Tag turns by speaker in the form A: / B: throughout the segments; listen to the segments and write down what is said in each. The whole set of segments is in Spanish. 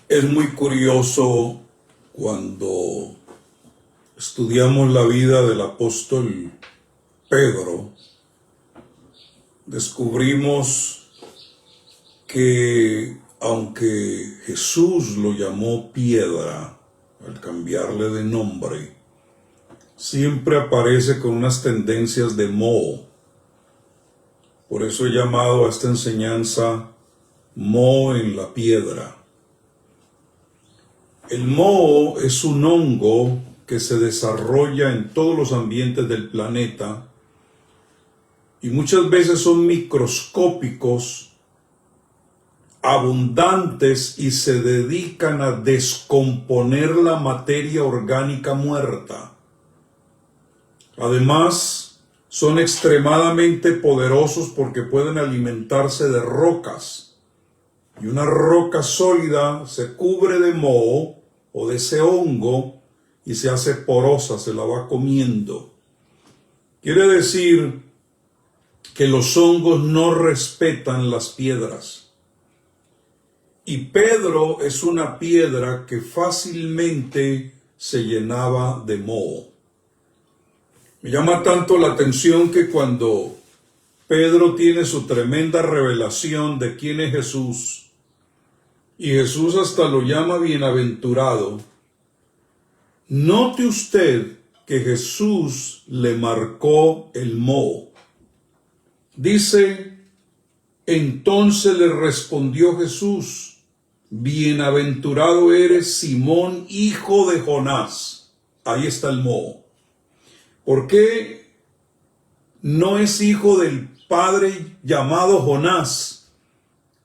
A: Es muy curioso cuando estudiamos la vida del apóstol Pedro, descubrimos que aunque Jesús lo llamó piedra al cambiarle de nombre, siempre aparece con unas tendencias de moho. Por eso he llamado a esta enseñanza moho en la piedra. El moho es un hongo que se desarrolla en todos los ambientes del planeta y muchas veces son microscópicos, abundantes y se dedican a descomponer la materia orgánica muerta. Además, son extremadamente poderosos porque pueden alimentarse de rocas. Y una roca sólida se cubre de moho o de ese hongo y se hace porosa, se la va comiendo. Quiere decir que los hongos no respetan las piedras. Y Pedro es una piedra que fácilmente se llenaba de moho. Me llama tanto la atención que cuando Pedro tiene su tremenda revelación de quién es Jesús, y Jesús hasta lo llama bienaventurado, note usted que Jesús le marcó el moho. Dice, entonces le respondió Jesús, bienaventurado eres Simón, hijo de Jonás. Ahí está el moho. ¿Por qué no es hijo del padre llamado Jonás,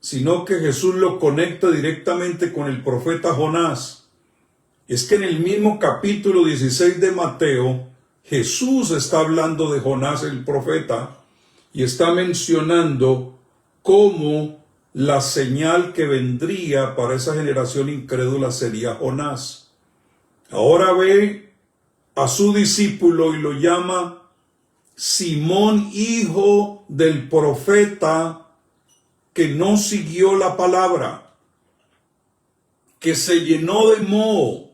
A: sino que Jesús lo conecta directamente con el profeta Jonás? Es que en el mismo capítulo 16 de Mateo, Jesús está hablando de Jonás el profeta y está mencionando cómo la señal que vendría para esa generación incrédula sería Jonás. Ahora ve a su discípulo y lo llama Simón, hijo del profeta que no siguió la palabra, que se llenó de moho,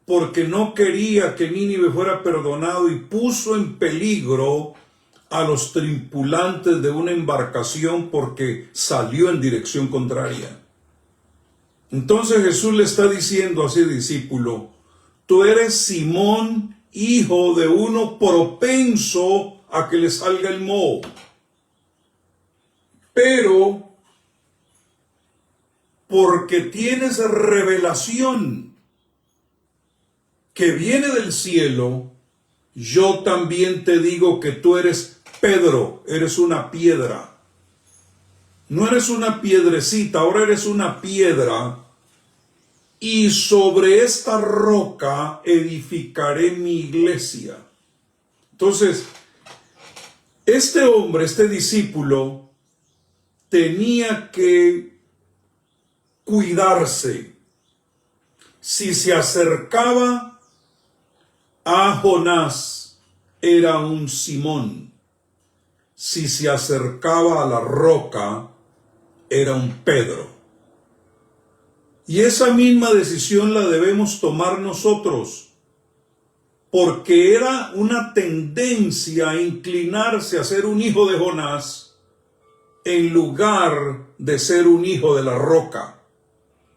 A: porque no quería que Nínive fuera perdonado y puso en peligro a los tripulantes de una embarcación porque salió en dirección contraria. Entonces Jesús le está diciendo a ese discípulo, tú eres Simón, hijo de uno propenso a que le salga el moho. Pero porque tienes revelación que viene del cielo, yo también te digo que tú eres Pedro, eres una piedra. No eres una piedrecita, ahora eres una piedra. Y sobre esta roca edificaré mi iglesia. Entonces, este hombre, este discípulo, tenía que cuidarse. Si se acercaba a Jonás, era un Simón. Si se acercaba a la roca, era un Pedro. Y esa misma decisión la debemos tomar nosotros, porque era una tendencia a inclinarse a ser un hijo de Jonás en lugar de ser un hijo de la roca.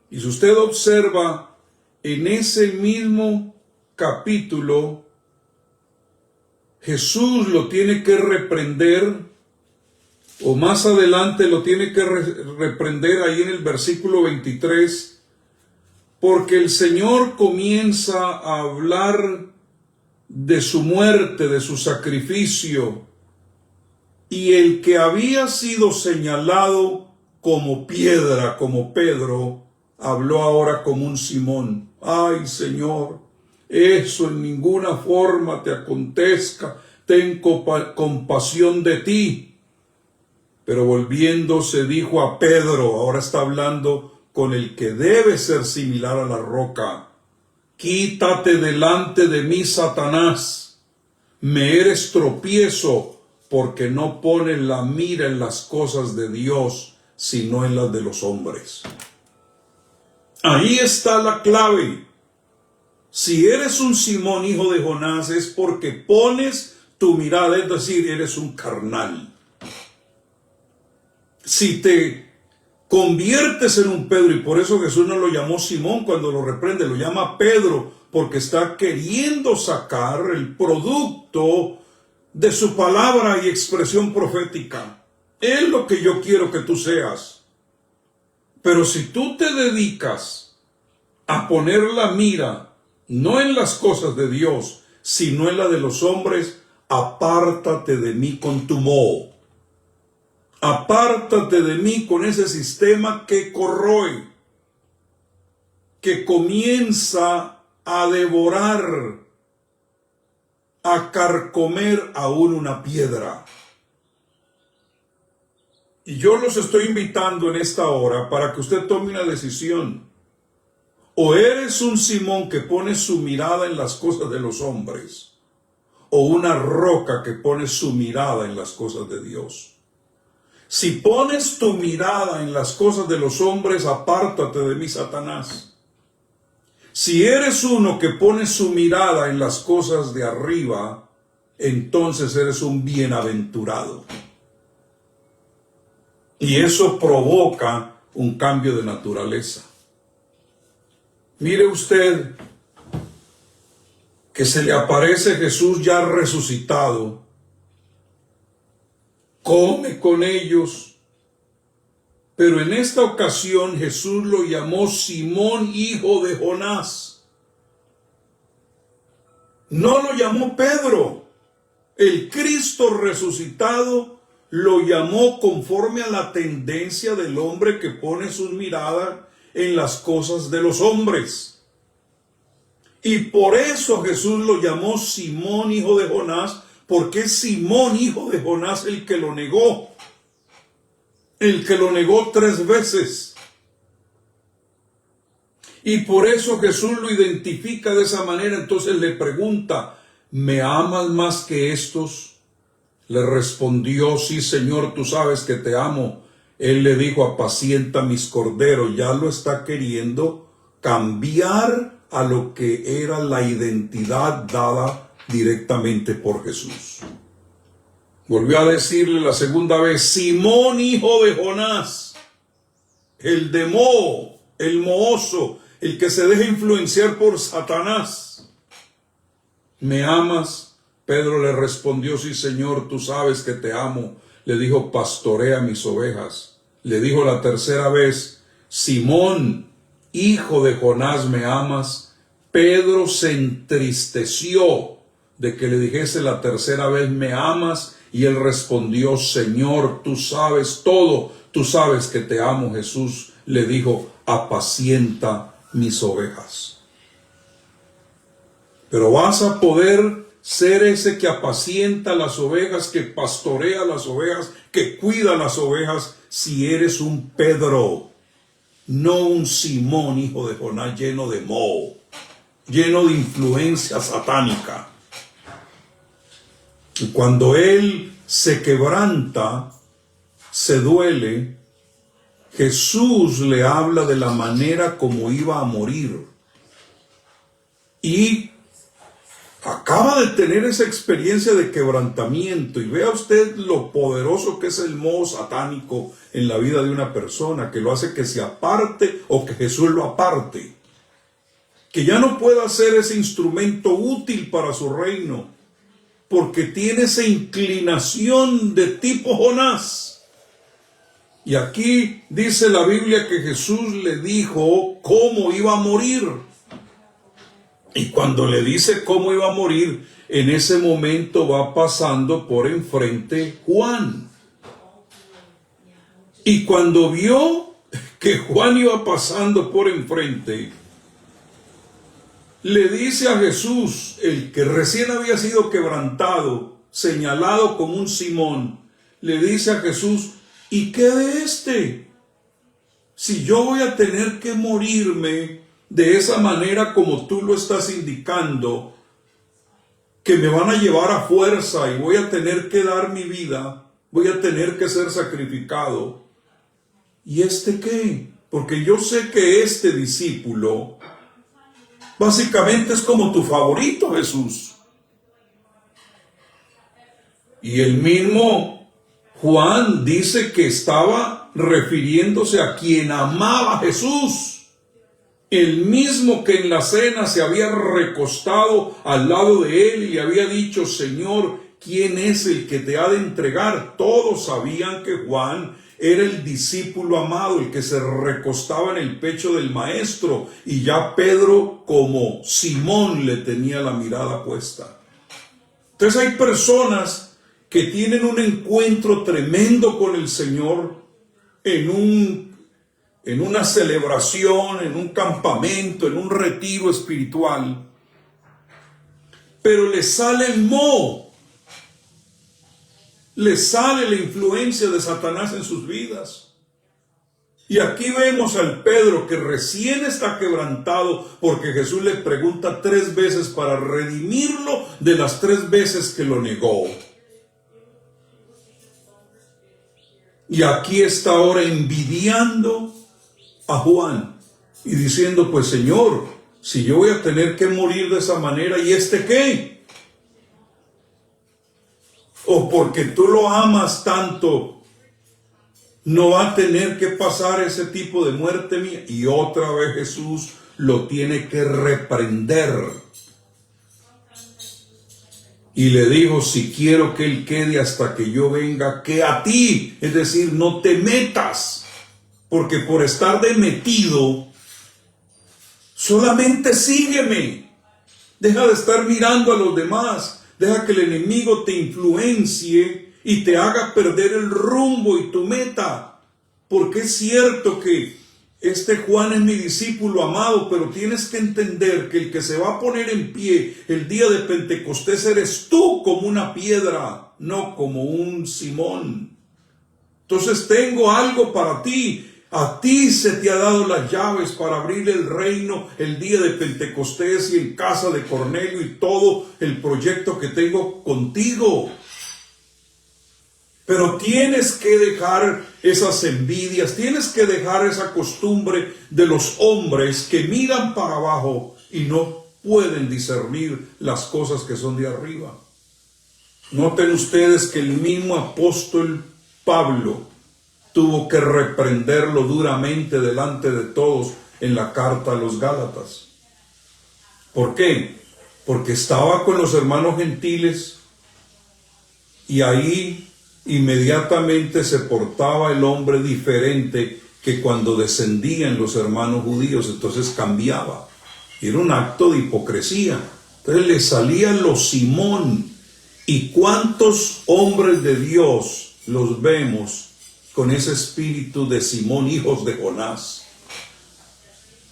A: Y si usted observa en ese mismo capítulo, Jesús lo tiene que reprender, o más adelante lo tiene que reprender ahí en el versículo 23, porque el Señor comienza a hablar de su muerte, de su sacrificio, y el que había sido señalado como piedra, como Pedro, habló ahora como un Simón. Ay, Señor, eso en ninguna forma te acontezca, ten compasión de ti. Pero volviéndose dijo a Pedro, ahora está hablando con el que debe ser similar a la roca, quítate delante de mí, Satanás, me eres tropiezo, porque no pones la mira en las cosas de Dios, sino en las de los hombres. Ahí está la clave. Si eres un Simón, hijo de Jonás, es porque pones tu mirada, es decir, eres un carnal. Si te conviertes en un Pedro, y por eso Jesús no lo llamó Simón cuando lo reprende, lo llama Pedro, porque está queriendo sacar el producto de su palabra y expresión profética. Es lo que yo quiero que tú seas. Pero si tú te dedicas a poner la mira no en las cosas de Dios, sino en la de los hombres, apártate de mí con tu moho. Apártate de mí con ese sistema que corroe, que comienza a devorar, a carcomer aún una piedra. Y yo los estoy invitando en esta hora para que usted tome una decisión. O eres un Simón que pone su mirada en las cosas de los hombres, o una roca que pone su mirada en las cosas de Dios. Si pones tu mirada en las cosas de los hombres, apártate de mí, Satanás. Si eres uno que pone su mirada en las cosas de arriba, entonces eres un bienaventurado. Y eso provoca un cambio de naturaleza. Mire usted que se le aparece Jesús ya resucitado, come con ellos, pero en esta ocasión Jesús lo llamó Simón, hijo de Jonás. No lo llamó Pedro. El Cristo resucitado lo llamó conforme a la tendencia del hombre que pone su mirada en las cosas de los hombres. Y por eso Jesús lo llamó Simón, hijo de Jonás, porque es Simón, hijo de Jonás, el que lo negó. El que lo negó 3 veces. Y por eso Jesús lo identifica de esa manera. Entonces le pregunta, ¿me amas más que estos? Le respondió, sí, Señor, tú sabes que te amo. Él le dijo, apacienta mis corderos. Ya lo está queriendo cambiar a lo que era la identidad dada directamente por Jesús. Volvió a decirle la segunda vez, Simón, hijo de Jonás, el de moho, el mohoso, el que se deja influenciar por Satanás. ¿Me amas? Pedro le respondió, sí, Señor, tú sabes que te amo. Le dijo, pastorea mis ovejas. Le dijo la tercera vez, Simón, hijo de Jonás, ¿me amas? Pedro se entristeció de que le dijese la tercera vez, ¿me amas? Y él respondió, Señor, tú sabes todo, tú sabes que te amo. Jesús le dijo, apacienta mis ovejas. Pero vas a poder ser ese que apacienta las ovejas, que pastorea las ovejas, que cuida las ovejas, si eres un Pedro, no un Simón, hijo de Jonás, lleno de moho, lleno de influencia satánica. Y cuando él se quebranta, se duele, Jesús le habla de la manera como iba a morir. Y acaba de tener esa experiencia de quebrantamiento. Y vea usted lo poderoso que es el moho satánico en la vida de una persona, que lo hace que se aparte o que Jesús lo aparte. Que ya no pueda ser ese instrumento útil para su reino, porque tiene esa inclinación de tipo Jonás. Y aquí dice la Biblia que Jesús le dijo cómo iba a morir. Y cuando le dice cómo iba a morir, en ese momento va pasando por enfrente Juan. Y cuando vio que Juan iba pasando por enfrente, le dice a Jesús, el que recién había sido quebrantado, señalado como un Simón, le dice a Jesús, ¿y qué de este? Si yo voy a tener que morirme de esa manera como tú lo estás indicando, que me van a llevar a fuerza y voy a tener que dar mi vida, voy a tener que ser sacrificado. ¿Y este qué? porque yo sé que este discípulo básicamente es como tu favorito, Jesús. Y el mismo Juan dice que estaba refiriéndose a quien amaba a Jesús. El mismo que en la cena se había recostado al lado de él y le había dicho: Señor, ¿quién es el que te ha de entregar? Todos sabían que Juan era el discípulo amado, el que se recostaba en el pecho del maestro, y ya Pedro, como Simón, le tenía la mirada puesta. Entonces hay personas que tienen un encuentro tremendo con el Señor en una celebración, en un campamento, en un retiro espiritual, pero le sale el moho, le sale la influencia de Satanás en sus vidas. Y aquí vemos al Pedro que recién está quebrantado porque Jesús le pregunta 3 veces para redimirlo de las 3 veces que lo negó. Y aquí está ahora envidiando a Juan y diciendo: pues Señor, si yo voy a tener que morir de esa manera, ¿y este qué? O porque tú lo amas tanto, no va a tener que pasar ese tipo de muerte mía. Y otra vez Jesús lo tiene que reprender. Y le dijo: si quiero que él quede hasta que yo venga, que a ti, es decir, no te metas. Porque por estar de metido, solamente sígueme. Deja de estar mirando a los demás. Deja que el enemigo te influencie y te haga perder el rumbo y tu meta. Porque es cierto que este Juan es mi discípulo amado, pero tienes que entender que el que se va a poner en pie el día de Pentecostés eres tú, como una piedra, no como un Simón. Entonces tengo algo para ti. A ti se te ha dado las llaves para abrir el reino el día de Pentecostés y en casa de Cornelio y todo el proyecto que tengo contigo. Pero tienes que dejar esas envidias, tienes que dejar esa costumbre de los hombres que miran para abajo y no pueden discernir las cosas que son de arriba. Noten ustedes que el mismo apóstol Pablo tuvo que reprenderlo duramente delante de todos en la carta a los Gálatas. ¿Por qué? Porque estaba con los hermanos gentiles y ahí inmediatamente se portaba el hombre diferente que cuando descendían los hermanos judíos. Entonces cambiaba. Era un acto de hipocresía. Entonces le salía lo Simón. ¿Y cuántos hombres de Dios los vemos con ese espíritu de Simón, hijos de Jonás?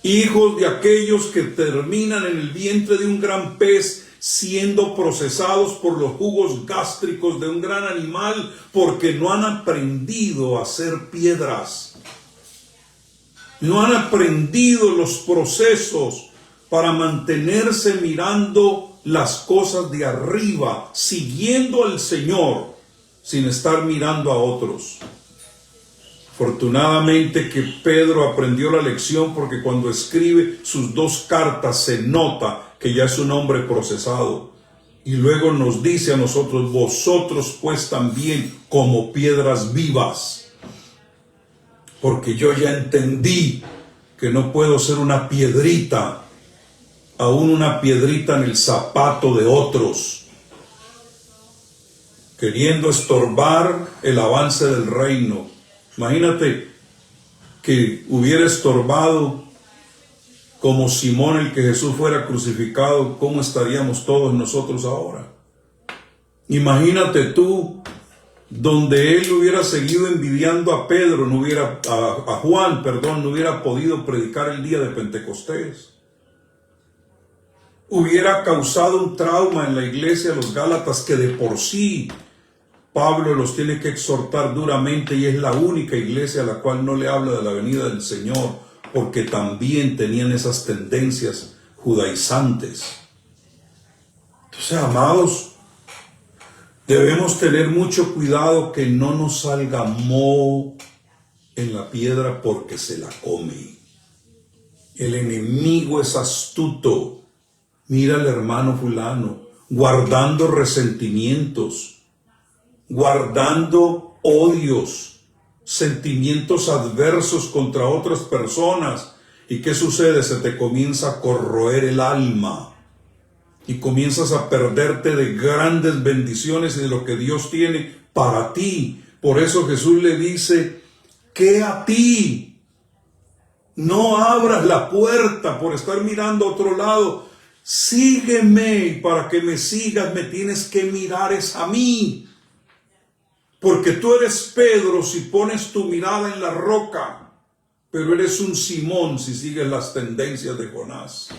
A: Hijos de aquellos que terminan en el vientre de un gran pez, siendo procesados por los jugos gástricos de un gran animal, porque no han aprendido a ser piedras. No han aprendido los procesos para mantenerse mirando las cosas de arriba, siguiendo al Señor, sin estar mirando a otros. Afortunadamente que Pedro aprendió la lección, porque cuando escribe sus 2 cartas se nota que ya es un hombre procesado. Y luego nos dice a nosotros: vosotros pues también como piedras vivas. Porque yo ya entendí que no puedo ser una piedrita, aún una piedrita en el zapato de otros, queriendo estorbar el avance del reino. Imagínate que hubiera estorbado como Simón el que Jesús fuera crucificado, ¿cómo estaríamos todos nosotros ahora? Imagínate tú, donde él hubiera seguido envidiando a Pedro, a Juan, no hubiera podido predicar el día de Pentecostés. Hubiera causado un trauma en la iglesia de los Gálatas que de por sí Pablo los tiene que exhortar duramente, y es la única iglesia a la cual no le habla de la venida del Señor, porque también tenían esas tendencias judaizantes. Entonces, amados, debemos tener mucho cuidado que no nos salga moho en la piedra porque se la come. El enemigo es astuto. Mira al hermano fulano, guardando resentimientos, guardando odios, sentimientos adversos contra otras personas. ¿Y qué sucede? Se te comienza a corroer el alma y comienzas a perderte de grandes bendiciones y de lo que Dios tiene para ti. Por eso Jesús le dice, ¿qué a ti? No abras la puerta por estar mirando a otro lado. Sígueme, y para que me sigas me tienes que mirar es a mí. Porque tú eres Pedro si pones tu mirada en la roca, pero eres un Simón si sigues las tendencias de Jonás.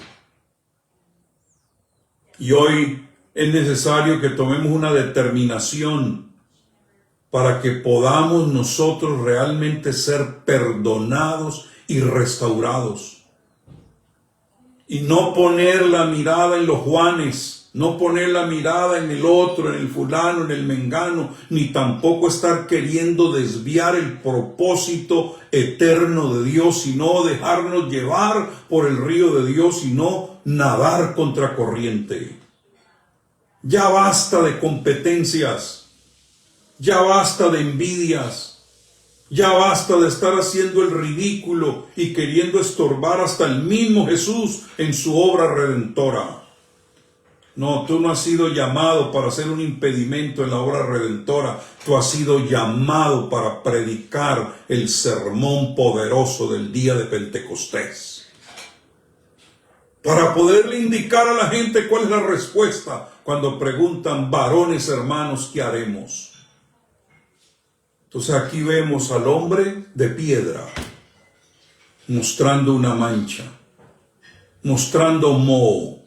A: Y hoy es necesario que tomemos una determinación para que podamos nosotros realmente ser perdonados y restaurados. Y no poner la mirada en los Juanes, no poner la mirada en el otro, en el fulano, en el mengano, ni tampoco estar queriendo desviar el propósito eterno de Dios, sino dejarnos llevar por el río de Dios y no nadar contra corriente. Ya basta de competencias, ya basta de envidias. Ya basta de estar haciendo el ridículo y queriendo estorbar hasta el mismo Jesús en su obra redentora. No, tú no has sido llamado para ser un impedimento en la obra redentora. Tú has sido llamado para predicar el sermón poderoso del día de Pentecostés. Para poderle indicar a la gente cuál es la respuesta cuando preguntan, varones hermanos, ¿qué haremos? Entonces aquí vemos al hombre de piedra mostrando una mancha, mostrando moho.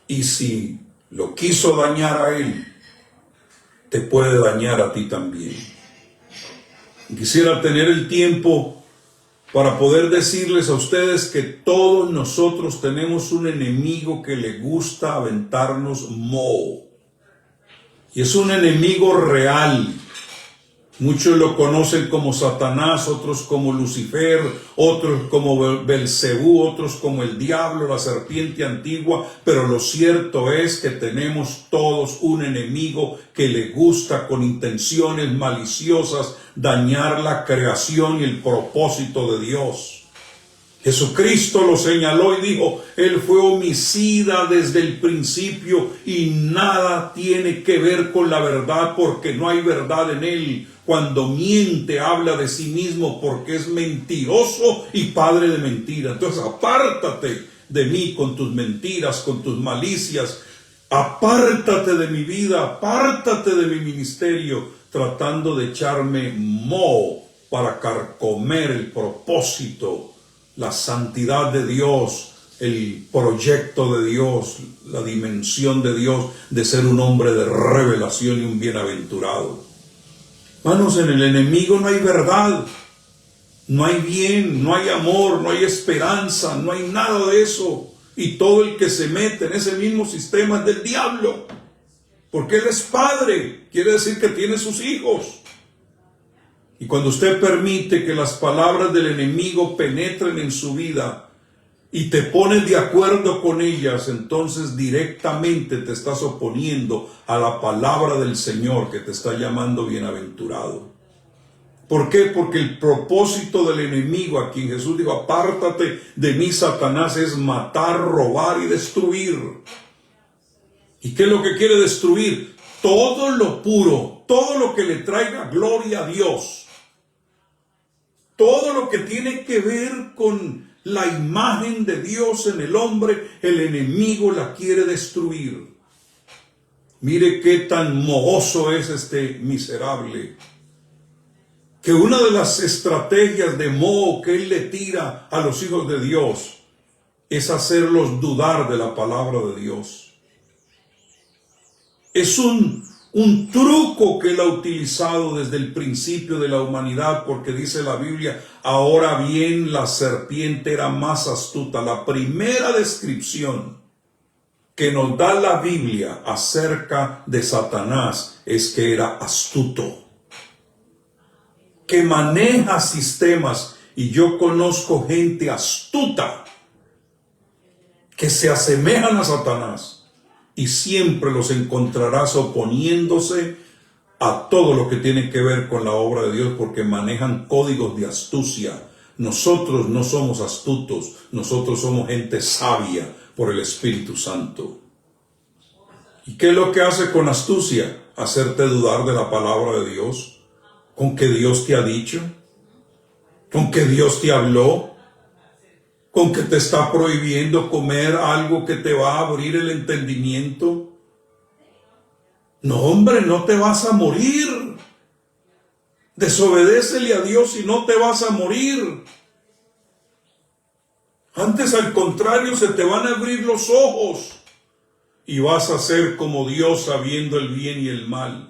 A: Y si lo quiso dañar a él, te puede dañar a ti también. Quisiera tener el tiempo para poder decirles a ustedes que todos nosotros tenemos un enemigo que le gusta aventarnos moho. Y es un enemigo real. Muchos lo conocen como Satanás, otros como Lucifer, otros como Belcebú, otros como el diablo, la serpiente antigua, pero lo cierto es que tenemos todos un enemigo que le gusta con intenciones maliciosas dañar la creación y el propósito de Dios. Jesucristo lo señaló y dijo, Él fue homicida desde el principio y nada tiene que ver con la verdad porque no hay verdad en Él. Cuando miente, habla de sí mismo porque es mentiroso y padre de mentira. Entonces, apártate de mí con tus mentiras, con tus malicias. Apártate de mi vida, apártate de mi ministerio, tratando de echarme moho para carcomer el propósito, la santidad de Dios, el proyecto de Dios, la dimensión de Dios de ser un hombre de revelación y un bienaventurado. Hermanos, en el enemigo no hay verdad, no hay bien, no hay amor, no hay esperanza, no hay nada de eso. Y todo el que se mete en ese mismo sistema es del diablo, porque él es padre, quiere decir que tiene sus hijos. Y cuando usted permite que las palabras del enemigo penetren en su vida y te pones de acuerdo con ellas, entonces directamente te estás oponiendo a la palabra del Señor que te está llamando bienaventurado. ¿Por qué? Porque el propósito del enemigo, a quien Jesús dijo, apártate de mí, Satanás, es matar, robar y destruir. ¿Y qué es lo que quiere destruir? Todo lo puro, todo lo que le traiga gloria a Dios. Todo lo que tiene que ver con la imagen de Dios en el hombre, el enemigo la quiere destruir. Mire qué tan mohoso es este miserable, que una de las estrategias de moho que él le tira a los hijos de Dios es hacerlos dudar de la palabra de Dios. Es un truco que él ha utilizado desde el principio de la humanidad, porque dice la Biblia, ahora bien la serpiente era más astuta. La primera descripción que nos da la Biblia acerca de Satanás es que era astuto, que maneja sistemas, y yo conozco gente astuta que se asemejan a Satanás, y siempre los encontrarás oponiéndose a todo lo que tiene que ver con la obra de Dios, porque manejan códigos de astucia. Nosotros no somos astutos, nosotros somos gente sabia por el Espíritu Santo. ¿Y qué es lo que hace con astucia? Hacerte dudar de la palabra de Dios, con que Dios te ha dicho, con que Dios te habló, con que te está prohibiendo comer algo que te va a abrir el entendimiento. No, hombre, no te vas a morir. Desobedécele a Dios y no te vas a morir. Antes, al contrario, se te van a abrir los ojos y vas a ser como Dios, sabiendo el bien y el mal.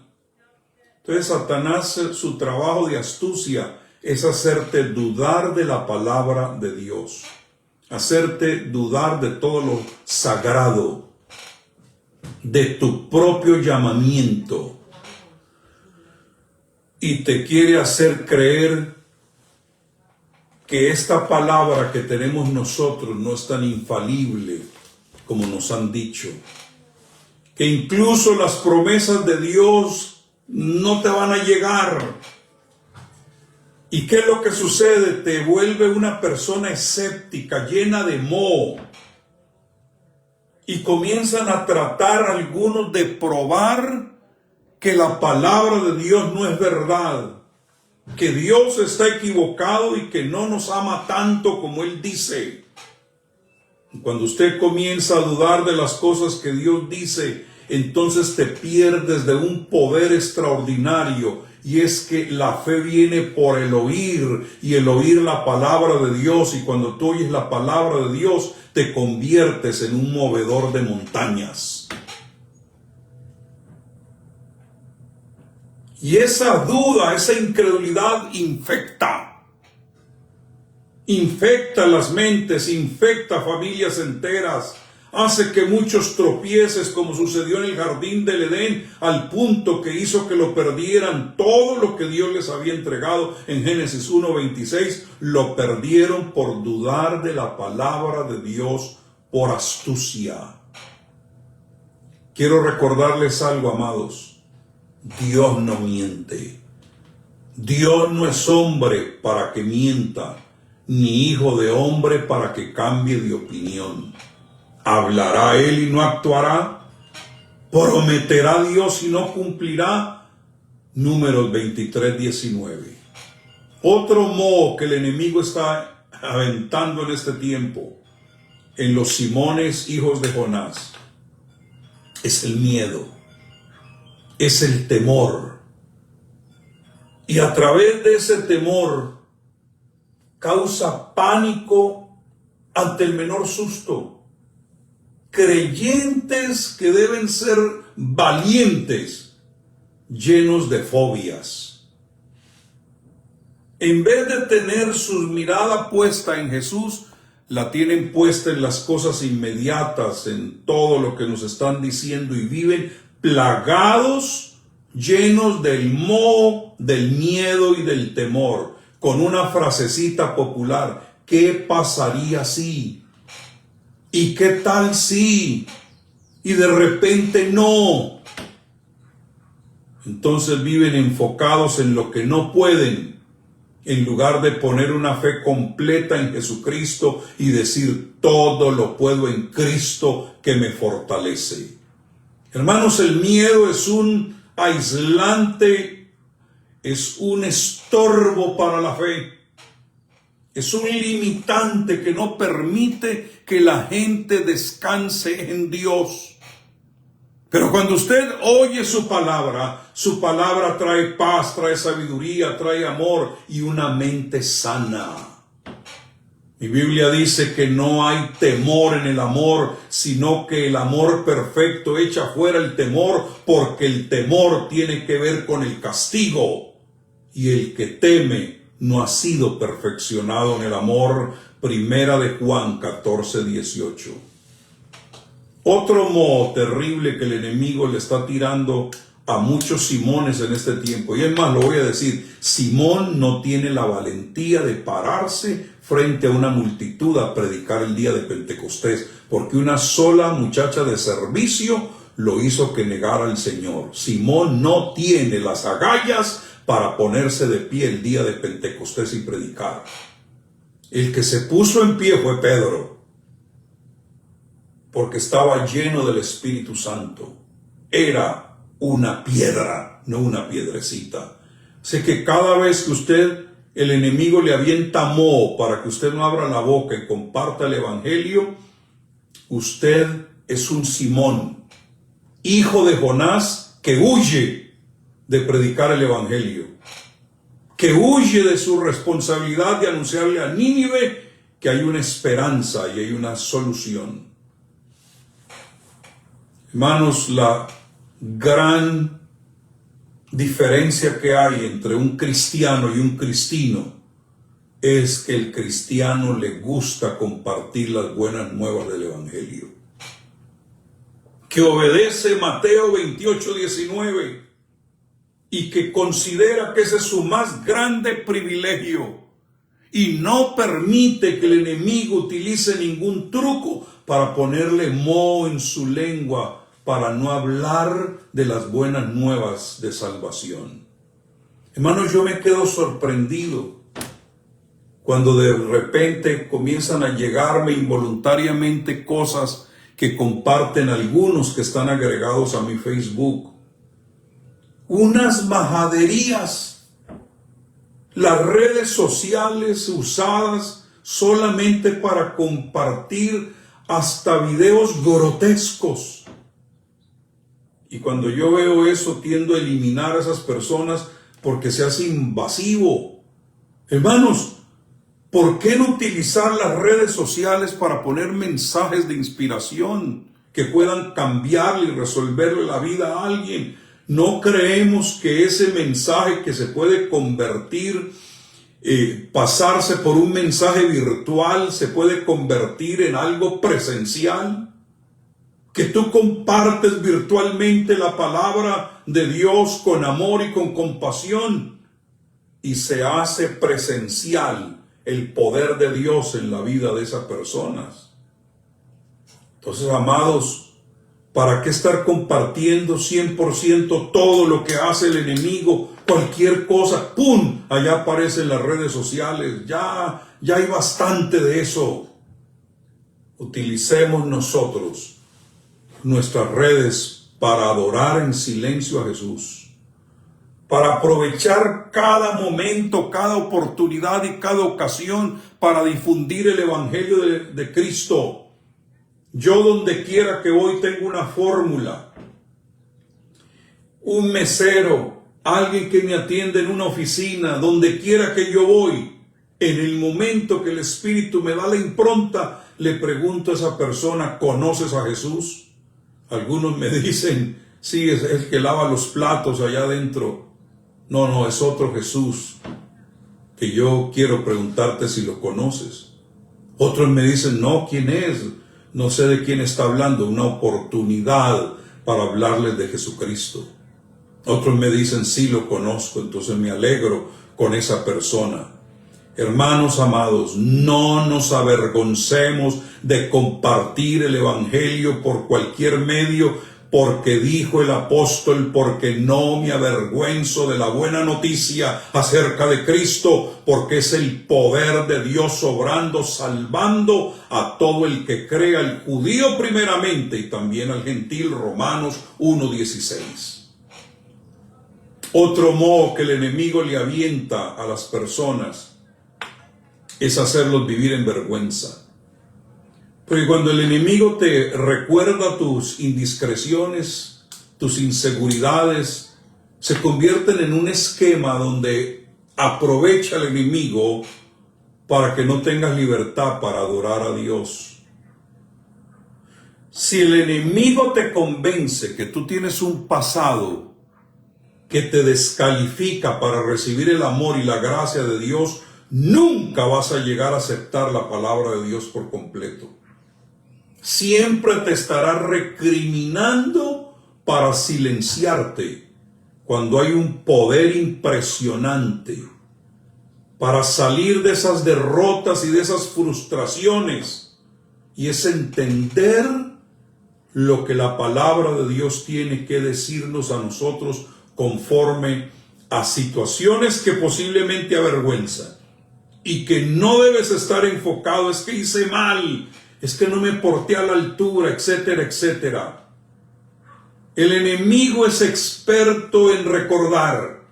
A: Entonces, Satanás, su trabajo de astucia es hacerte dudar de la palabra de Dios, hacerte dudar de todo lo sagrado, de tu propio llamamiento, y te quiere hacer creer que esta palabra que tenemos nosotros no es tan infalible como nos han dicho, que incluso las promesas de Dios no te van a llegar. ¿Y qué es lo que sucede? Te vuelve una persona escéptica, llena de moho, y comienzan a tratar algunos de probar que la palabra de Dios no es verdad, que Dios está equivocado y que no nos ama tanto como Él dice. Cuando usted comienza a dudar de las cosas que Dios dice, entonces te pierdes de un poder extraordinario, y es que la fe viene por el oír, y el oír la palabra de Dios, y cuando tú oyes la palabra de Dios, te conviertes en un movedor de montañas. Y esa duda, esa incredulidad infecta las mentes, infecta familias enteras, hace que muchos tropieces, como sucedió en el jardín del Edén, al punto que hizo que lo perdieran todo lo que Dios les había entregado en Génesis 1:26, lo perdieron por dudar de la palabra de Dios, por astucia. Quiero recordarles algo, amados. Dios no miente. Dios no es hombre para que mienta, ni hijo de hombre para que cambie de opinión. ¿Hablará Él y no actuará? ¿Prometerá Dios y no cumplirá? Números 23:19. Otro moho que el enemigo está aventando en este tiempo, en los Simones, hijos de Jonás, es el miedo, es el temor. Y a través de ese temor causa pánico ante el menor susto. Creyentes que deben ser valientes, llenos de fobias. En vez de tener su mirada puesta en Jesús, la tienen puesta en las cosas inmediatas, en todo lo que nos están diciendo, y viven plagados, llenos del moho, del miedo y del temor, con una frasecita popular: ¿qué pasaría si? ¿Y qué tal si? Y de repente no. Entonces viven enfocados en lo que no pueden, en lugar de poner una fe completa en Jesucristo y decir: todo lo puedo en Cristo que me fortalece. Hermanos, el miedo es un aislante, es un estorbo para la fe. Es un limitante que no permite que la gente descanse en Dios. Pero cuando usted oye su palabra trae paz, trae sabiduría, trae amor y una mente sana. Mi Biblia dice que no hay temor en el amor, sino que el amor perfecto echa fuera el temor, porque el temor tiene que ver con el castigo. Y el que teme no ha sido perfeccionado en el amor. Primera de Juan 14:18. Otro moho terrible que el enemigo le está tirando a muchos Simones en este tiempo. Y es más, lo voy a decir, Simón no tiene la valentía de pararse frente a una multitud a predicar el día de Pentecostés, porque una sola muchacha de servicio lo hizo que negara al Señor. Simón no tiene las agallas para ponerse de pie el día de Pentecostés y predicar. El que se puso en pie fue Pedro, porque estaba lleno del Espíritu Santo. Era una piedra, no una piedrecita. Así que cada vez que el enemigo le avienta moho para que usted no abra la boca y comparta el Evangelio, usted es un Simón, hijo de Jonás, que huye de predicar el Evangelio, que huye de su responsabilidad de anunciarle a Nínive que hay una esperanza y hay una solución. Hermanos, la gran diferencia que hay entre un cristiano y un cristino es que el cristiano le gusta compartir las buenas nuevas del Evangelio, que obedece Mateo 28:19 y que considera que ese es su más grande privilegio y no permite que el enemigo utilice ningún truco para ponerle moho en su lengua para no hablar de las buenas nuevas de salvación. Hermanos, yo me quedo sorprendido cuando de repente comienzan a llegarme involuntariamente cosas que comparten algunos que están agregados a mi Facebook. Unas majaderías. Las redes sociales usadas solamente para compartir hasta videos grotescos. Y cuando yo veo eso, tiendo a eliminar a esas personas porque se hace invasivo. Hermanos, ¿por qué no utilizar las redes sociales para poner mensajes de inspiración que puedan cambiarle y resolverle la vida a alguien? ¿No creemos que ese mensaje que se puede convertir, pasarse por un mensaje virtual, se puede convertir en algo presencial? Que tú compartes virtualmente la palabra de Dios con amor y con compasión y se hace presencial el poder de Dios en la vida de esas personas. Entonces, amados, ¿para qué estar compartiendo 100% todo lo que hace el enemigo? Cualquier cosa, ¡pum!, allá aparece en las redes sociales. Ya hay bastante de eso. Utilicemos nosotros nuestras redes para adorar en silencio a Jesús, para aprovechar cada momento, cada oportunidad y cada ocasión para difundir el Evangelio de Cristo. Yo donde quiera que voy tengo una fórmula, un mesero, alguien que me atiende en una oficina, donde quiera que yo voy, en el momento que el Espíritu me da la impronta, le pregunto a esa persona, ¿conoces a Jesús? Algunos me dicen, sí, es el que lava los platos allá adentro. No, es otro Jesús, que yo quiero preguntarte si lo conoces. Otros me dicen, no, ¿quién es? No sé de quién está hablando. Una oportunidad para hablarles de Jesucristo. Otros me dicen, sí, lo conozco, entonces me alegro con esa persona. Hermanos amados, no nos avergoncemos de compartir el Evangelio por cualquier medio, porque dijo el apóstol, porque no me avergüenzo de la buena noticia acerca de Cristo, porque es el poder de Dios obrando, salvando a todo el que crea, al judío primeramente y también al gentil. Romanos 1:16. Otro modo que el enemigo le avienta a las personas es hacerlos vivir en vergüenza. Porque cuando el enemigo te recuerda tus indiscreciones, tus inseguridades, se convierten en un esquema donde aprovecha el enemigo para que no tengas libertad para adorar a Dios. Si el enemigo te convence que tú tienes un pasado que te descalifica para recibir el amor y la gracia de Dios, nunca vas a llegar a aceptar la palabra de Dios por completo. Siempre te estará recriminando para silenciarte cuando hay un poder impresionante para salir de esas derrotas y de esas frustraciones, y es entender lo que la palabra de Dios tiene que decirnos a nosotros conforme a situaciones que posiblemente avergüenzan, y que no debes estar enfocado, es que hice mal, es que no me porté a la altura, etcétera, etcétera. El enemigo es experto en recordar.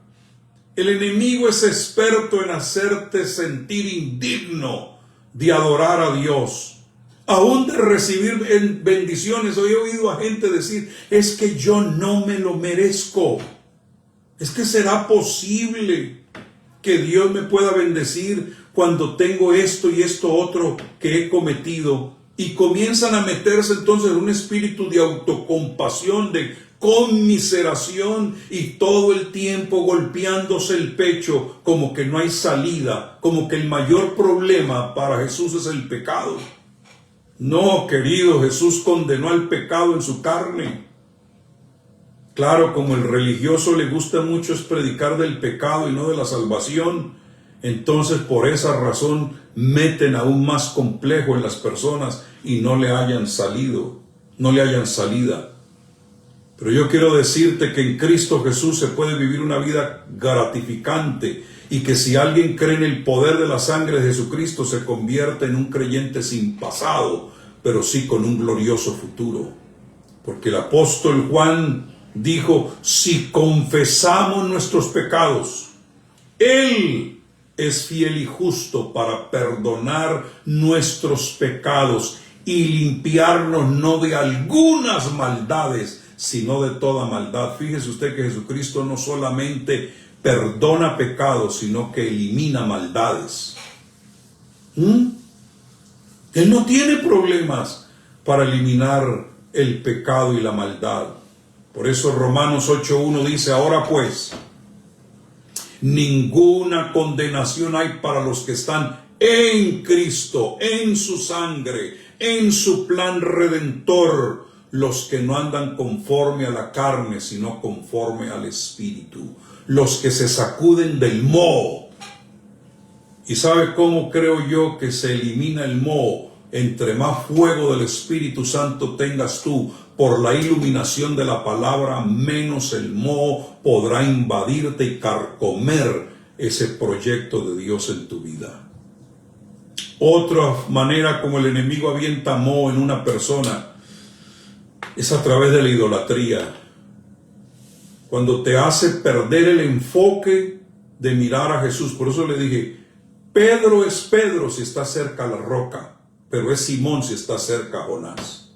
A: El enemigo es experto en hacerte sentir indigno de adorar a Dios, aún de recibir bendiciones. Hoy he oído a gente decir, es que yo no me lo merezco. Es que será posible que Dios me pueda bendecir cuando tengo esto y esto otro que he cometido. Y comienzan a meterse entonces en un espíritu de autocompasión, de conmiseración, y todo el tiempo golpeándose el pecho como que no hay salida, como que el mayor problema para Jesús es el pecado. No, querido, Jesús condenó al pecado en su carne. Claro, como el religioso le gusta mucho es predicar del pecado y no de la salvación, entonces por esa razón meten aún más complejo en las personas y no le hayan salida. Pero yo quiero decirte que en Cristo Jesús se puede vivir una vida gratificante, y que si alguien cree en el poder de la sangre de Jesucristo se convierte en un creyente sin pasado, pero sí con un glorioso futuro. Porque el apóstol Juan dijo, si confesamos nuestros pecados, Él es fiel y justo para perdonar nuestros pecados y limpiarnos no de algunas maldades, sino de toda maldad. Fíjese usted que Jesucristo no solamente perdona pecados, sino que elimina maldades. Él no tiene problemas para eliminar el pecado y la maldad. Por eso Romanos 8:1 dice, ahora pues, ninguna condenación hay para los que están en Cristo, en su sangre, en su plan redentor, los que no andan conforme a la carne, sino conforme al Espíritu, los que se sacuden del moho. ¿Y sabe cómo creo yo que se elimina el moho? Entre más fuego del Espíritu Santo tengas tú por la iluminación de la palabra, menos el moho podrá invadirte y carcomer ese proyecto de Dios en tu vida. Otra manera como el enemigo avienta moho en una persona es a través de la idolatría. Cuando te hace perder el enfoque de mirar a Jesús. Por eso le dije, Pedro es Pedro si está cerca a la roca, pero es Simón si está cerca a Jonás.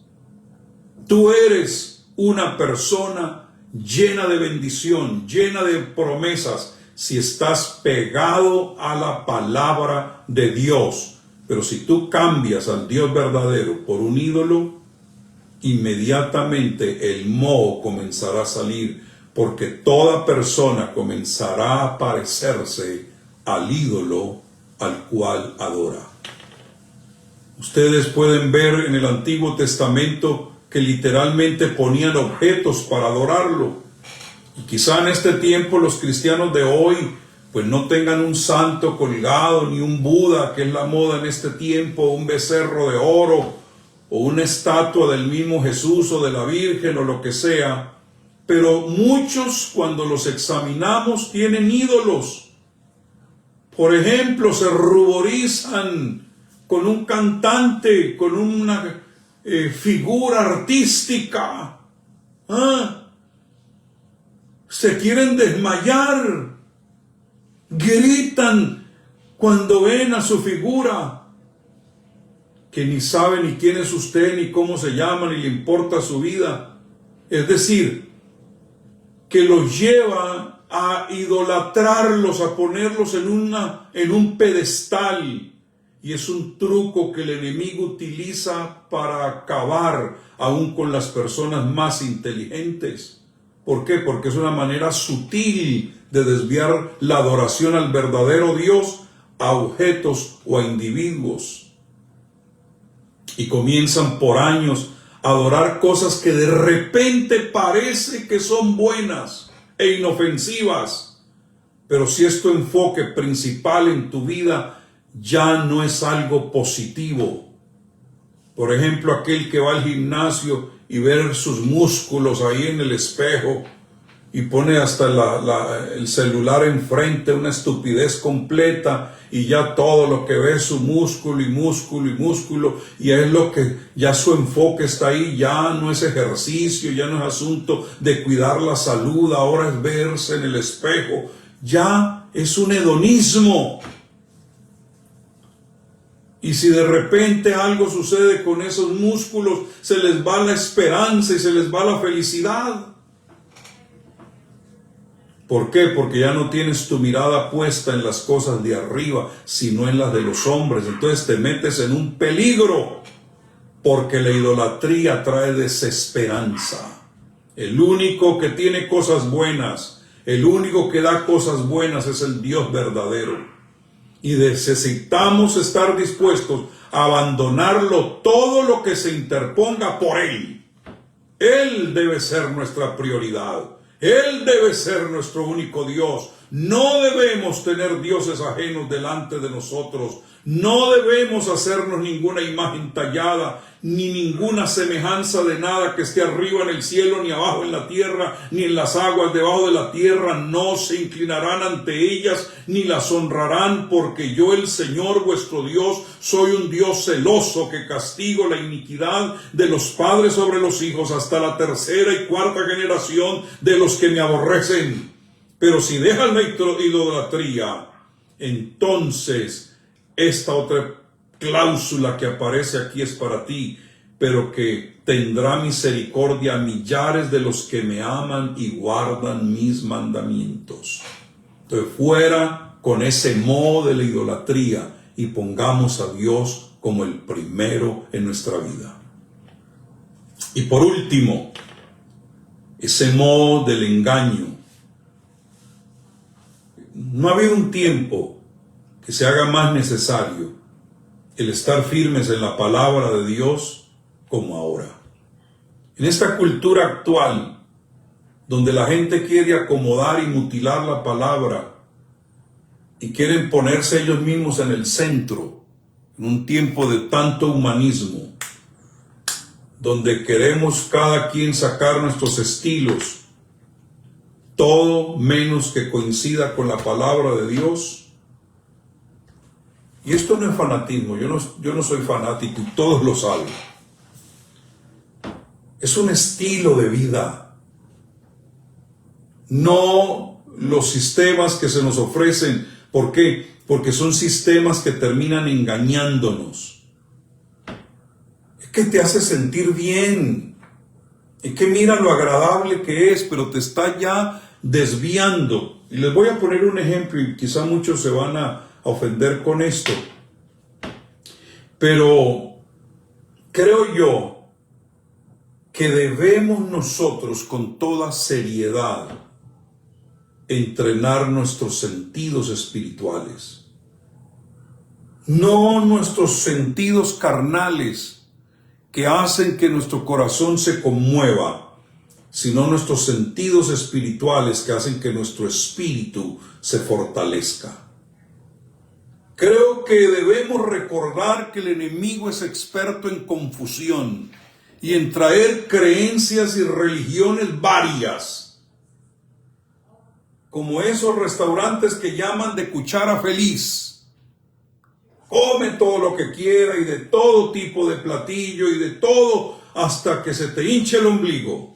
A: Tú eres una persona llena de bendición, llena de promesas, si estás pegado a la palabra de Dios. Pero si tú cambias al Dios verdadero por un ídolo, inmediatamente el moho comenzará a salir, porque toda persona comenzará a parecerse al ídolo al cual adora. Ustedes pueden ver en el Antiguo Testamento que literalmente ponían objetos para adorarlo. Y quizá en este tiempo los cristianos de hoy pues no tengan un santo colgado, ni un Buda, que es la moda en este tiempo, un becerro de oro, o una estatua del mismo Jesús o de la Virgen o lo que sea. Pero muchos, cuando los examinamos, tienen ídolos. Por ejemplo, se ruborizan con un cantante, con una figura artística. Se quieren desmayar. Gritan cuando ven a su figura, que ni sabe ni quién es usted, ni cómo se llama, ni le importa su vida. Es decir, que los lleva a idolatrarlos, a ponerlos en un pedestal. Y es un truco que el enemigo utiliza para acabar aún con las personas más inteligentes. ¿Por qué? Porque es una manera sutil de desviar la adoración al verdadero Dios a objetos o a individuos. Y comienzan por años a adorar cosas que de repente parece que son buenas. e inofensivas. Pero si es tu enfoque principal en tu vida, ya no es algo positivo. Por ejemplo, aquel que va al gimnasio y ver sus músculos ahí en el espejo y pone hasta el celular enfrente, una estupidez completa, y ya todo lo que ve es su músculo y músculo y músculo, y es lo que ya su enfoque está ahí. Ya no es ejercicio, ya no es asunto de cuidar la salud, ahora es verse en el espejo, ya es un hedonismo. Y si de repente algo sucede con esos músculos, se les va la esperanza y se les va la felicidad. ¿Por qué? Porque ya no tienes tu mirada puesta en las cosas de arriba, sino en las de los hombres. Entonces te metes en un peligro, porque la idolatría trae desesperanza. El único que tiene cosas buenas, el único que da cosas buenas es el Dios verdadero. Y necesitamos estar dispuestos a abandonarlo todo lo que se interponga por Él. Él debe ser nuestra prioridad. Él debe ser nuestro único Dios. No debemos tener dioses ajenos delante de nosotros. No debemos hacernos ninguna imagen tallada, ni ninguna semejanza de nada que esté arriba en el cielo, ni abajo en la tierra, ni en las aguas debajo de la tierra. No se inclinarán ante ellas, ni las honrarán, porque yo, el Señor vuestro Dios, soy un Dios celoso, que castigo la iniquidad de los padres sobre los hijos hasta la tercera y cuarta generación de los que me aborrecen. Pero si dejas la idolatría, entonces esta otra cláusula que aparece aquí es para ti: pero que tendrá misericordia a millares de los que me aman y guardan mis mandamientos. Entonces, fuera con ese modo de la idolatría y pongamos a Dios como el primero en nuestra vida. Y por último, ese modo del engaño. No ha habido un tiempo que se haga más necesario el estar firmes en la palabra de Dios como ahora. En esta cultura actual, donde la gente quiere acomodar y mutilar la palabra y quieren ponerse ellos mismos en el centro, en un tiempo de tanto humanismo, donde queremos cada quien sacar nuestros estilos, todo menos que coincida con la palabra de Dios. Y esto no es fanatismo, yo no soy fanático y todos lo saben. Es un estilo de vida. No los sistemas que se nos ofrecen. ¿Por qué? Porque son sistemas que terminan engañándonos. Es que te hace sentir bien. Es que mira lo agradable que es, pero te está ya desviando. Y les voy a poner un ejemplo y quizá muchos se van a ofender con esto, pero creo yo que debemos nosotros con toda seriedad entrenar nuestros sentidos espirituales, no nuestros sentidos carnales que hacen que nuestro corazón se conmueva, sino nuestros sentidos espirituales que hacen que nuestro espíritu se fortalezca. Creo que debemos recordar que el enemigo es experto en confusión y en traer creencias y religiones varias, como esos restaurantes que llaman de cuchara feliz. Come todo lo que quiera y de todo tipo de platillo y de todo hasta que se te hinche el ombligo.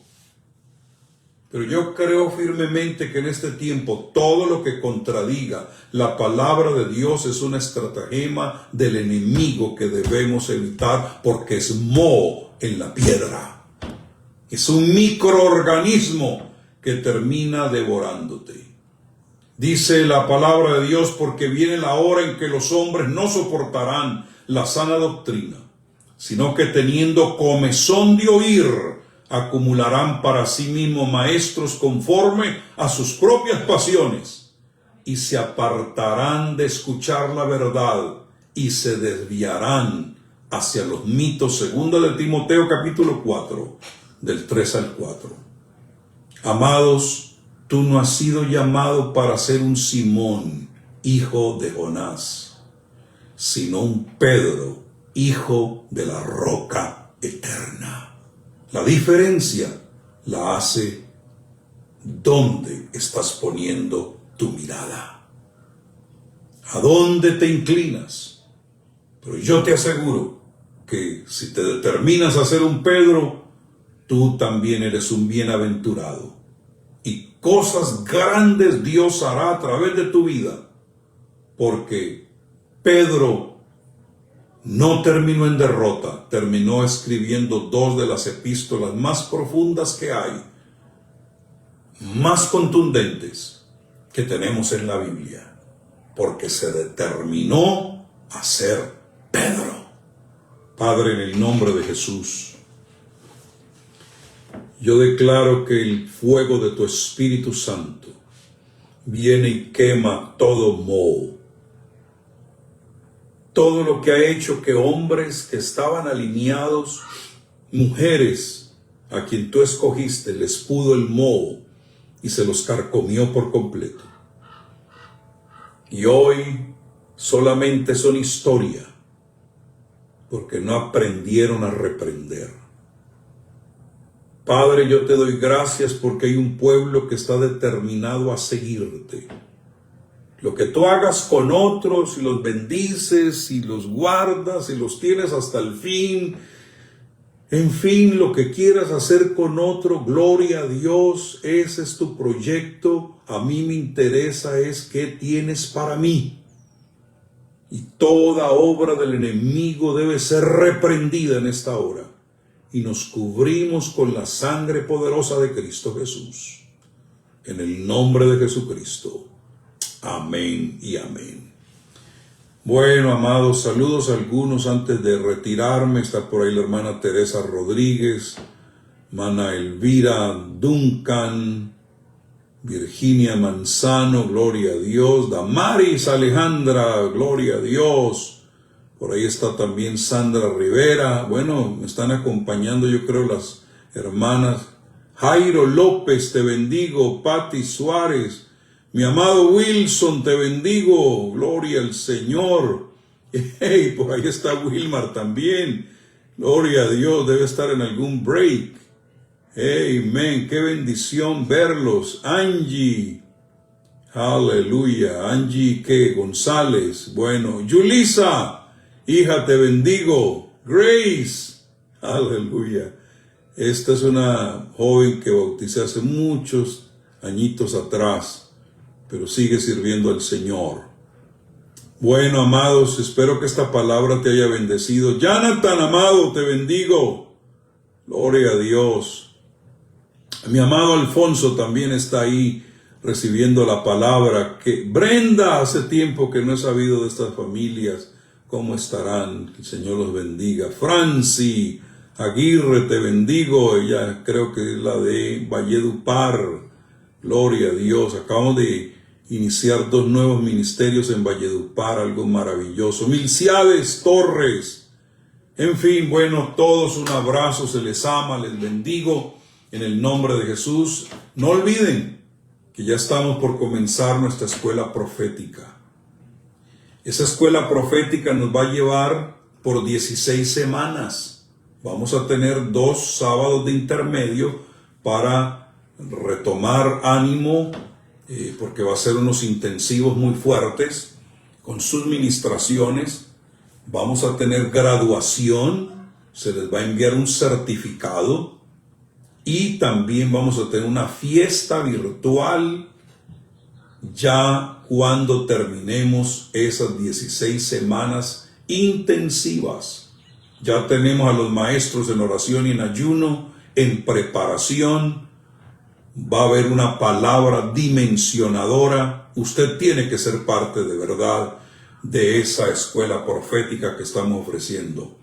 A: Pero yo creo firmemente que en este tiempo todo lo que contradiga la palabra de Dios es una estratagema del enemigo que debemos evitar, porque es moho en la piedra. Es un microorganismo que termina devorándote. Dice la palabra de Dios: porque viene la hora en que los hombres no soportarán la sana doctrina, sino que teniendo comezón de oír, acumularán para sí mismos maestros conforme a sus propias pasiones, y se apartarán de escuchar la verdad y se desviarán hacia los mitos. Segunda de Timoteo capítulo 4, del 3 al 4. Amados, tú no has sido llamado para ser un Simón, hijo de Jonás, sino un Pedro, hijo de la roca eterna. La diferencia la hace dónde estás poniendo tu mirada, a dónde te inclinas. Pero yo te aseguro que si te determinas a ser un Pedro, tú también eres un bienaventurado. Y cosas grandes Dios hará a través de tu vida, porque Pedro no terminó en derrota, terminó escribiendo 2 de las epístolas más profundas que hay, más contundentes que tenemos en la Biblia, porque se determinó a ser Pedro. Padre, en el nombre de Jesús, yo declaro que el fuego de tu Espíritu Santo viene y quema todo moho, todo lo que ha hecho que hombres que estaban alineados, mujeres a quien tú escogiste, les pudo el moho y se los carcomió por completo. Y hoy solamente son historia, porque no aprendieron a reprender. Padre, yo te doy gracias porque hay un pueblo que está determinado a seguirte. Lo que tú hagas con otros y los bendices y los guardas y los tienes hasta el fin, en fin, lo que quieras hacer con otro, gloria a Dios, ese es tu proyecto. A mí me interesa es qué tienes para mí. Y toda obra del enemigo debe ser reprendida en esta hora. Y nos cubrimos con la sangre poderosa de Cristo Jesús. En el nombre de Jesucristo. Amén y amén. Bueno, amados, saludos a algunos antes de retirarme. Está por ahí la hermana Teresa Rodríguez, hermana Elvira Duncan, Virginia Manzano, gloria a Dios. Damaris Alejandra, gloria a Dios. Por ahí está también Sandra Rivera. Bueno, me están acompañando, yo creo, las hermanas. Jairo López, te bendigo. Patti Suárez. Mi amado Wilson, te bendigo, gloria al Señor. Hey, por ahí está Wilmar también, gloria a Dios, debe estar en algún break. Amén, qué bendición verlos. Angie, aleluya. Angie, ¿qué? González, bueno. Yulisa, hija, te bendigo. Grace, aleluya. Esta es una joven que bauticé hace muchos añitos atrás, pero sigue sirviendo al Señor. Bueno, amados, espero que esta palabra te haya bendecido. Jonathan, amado, te bendigo. Gloria a Dios. Mi amado Alfonso también está ahí recibiendo la palabra. Que Brenda, hace tiempo que no he sabido de estas familias. ¿Cómo estarán? Que el Señor los bendiga. Franci Aguirre, te bendigo. Ella creo que es la de Valledupar. Gloria a Dios. Acabamos de iniciar 2 nuevos ministerios en Valledupar, algo maravilloso. Milciades Torres. En fin, bueno, todos un abrazo, se les ama, les bendigo en el nombre de Jesús. No olviden que ya estamos por comenzar nuestra escuela profética. Esa escuela profética nos va a llevar por 16 semanas. Vamos a tener 2 sábados de intermedio para retomar ánimo, porque va a ser unos intensivos muy fuertes con sus ministraciones. Vamos a tener graduación, se les va a enviar un certificado y también vamos a tener una fiesta virtual ya cuando terminemos esas 16 semanas intensivas. Ya tenemos a los maestros en oración y en ayuno en preparación. Va a haber una palabra dimensionadora. Usted tiene que ser parte de verdad de esa escuela profética que estamos ofreciendo.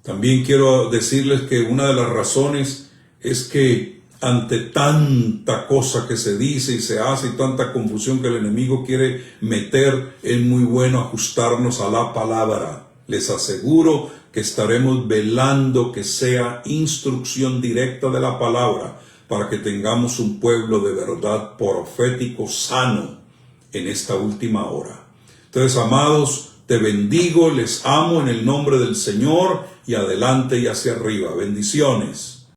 A: También quiero decirles que una de las razones es que ante tanta cosa que se dice y se hace y tanta confusión que el enemigo quiere meter, es muy bueno ajustarnos a la palabra. Les aseguro que estaremos velando que sea instrucción directa de la palabra, para que tengamos un pueblo de verdad profético sano en esta última hora. Entonces, amados, te bendigo, les amo en el nombre del Señor y adelante y hacia arriba. Bendiciones.